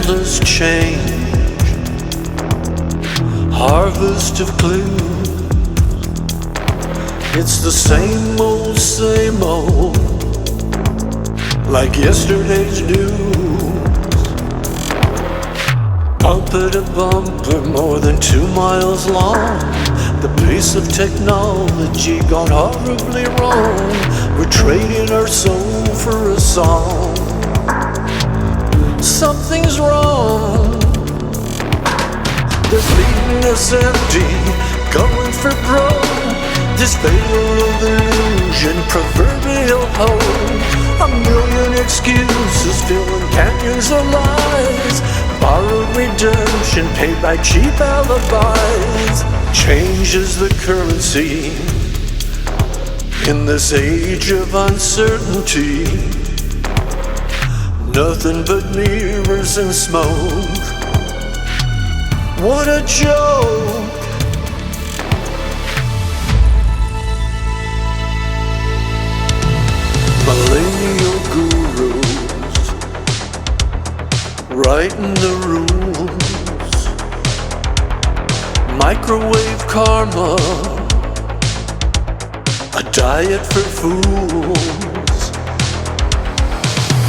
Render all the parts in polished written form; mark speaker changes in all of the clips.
Speaker 1: endless change, harvest of clues. It's the same old, like yesterday's news. Bumper to bumper, more than 2 miles long. The pace of technology gone horribly wrong. We're trading our soul for a song. Something's wrong. They're leaving us empty, going for broke. This veil of illusion, proverbial hope. A million excuses filling canyons of lies. Borrowed redemption, paid by cheap alibis. Change is the currency in this age of uncertainty. Nothing but mirrors and smoke. What a joke! Millennial gurus writing the rules. Microwave karma, a diet for fools.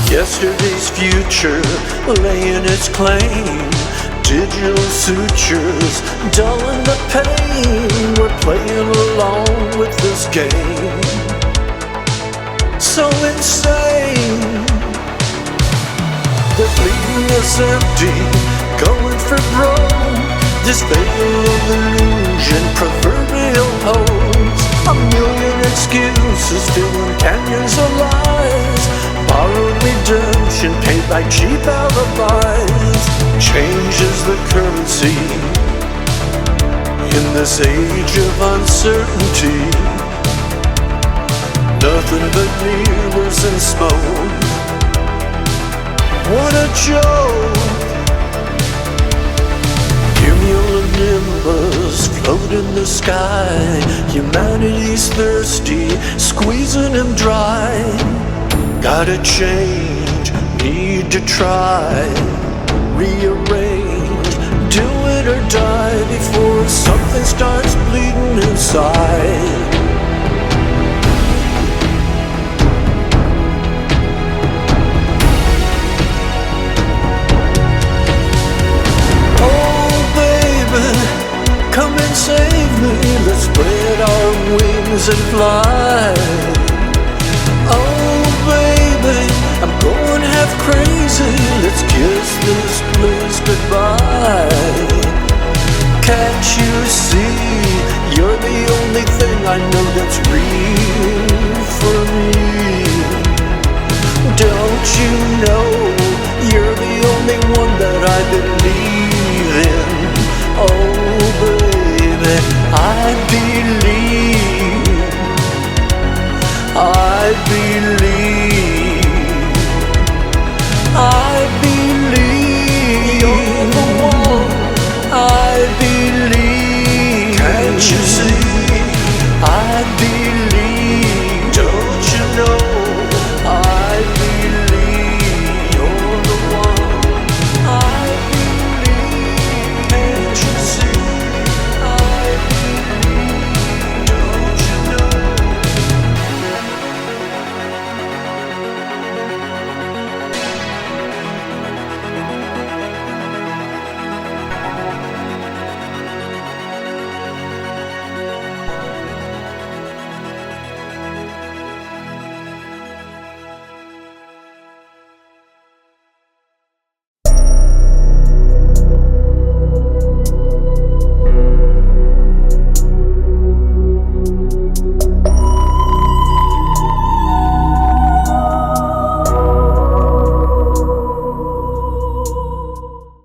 Speaker 1: Yesterday's future laying its claim. Digital sutures dulling the pain. We're playing along with this game, so insane. They're leaving us empty, going for broke. This veil of illusion, proverbial hopes. A million excuses filling canyons of lies. Borrowed redemption, paid by cheap alibis. Change is the currency in this age of uncertainty. Nothing but mirrors and smoke. What a joke! Cumulonimbus float in the sky. Humanity's thirsty, squeezing him dry. Gotta change, need to try. Rearrange, do it or die before something starts bleeding inside. Come and save me, let's spread our wings and fly. Oh baby, I'm going half crazy, let's kiss this bliss goodbye. Can't you see, you're the only thing I know that's real for me. Don't you know, you're the only one that I believe in. Oh baby, I believe.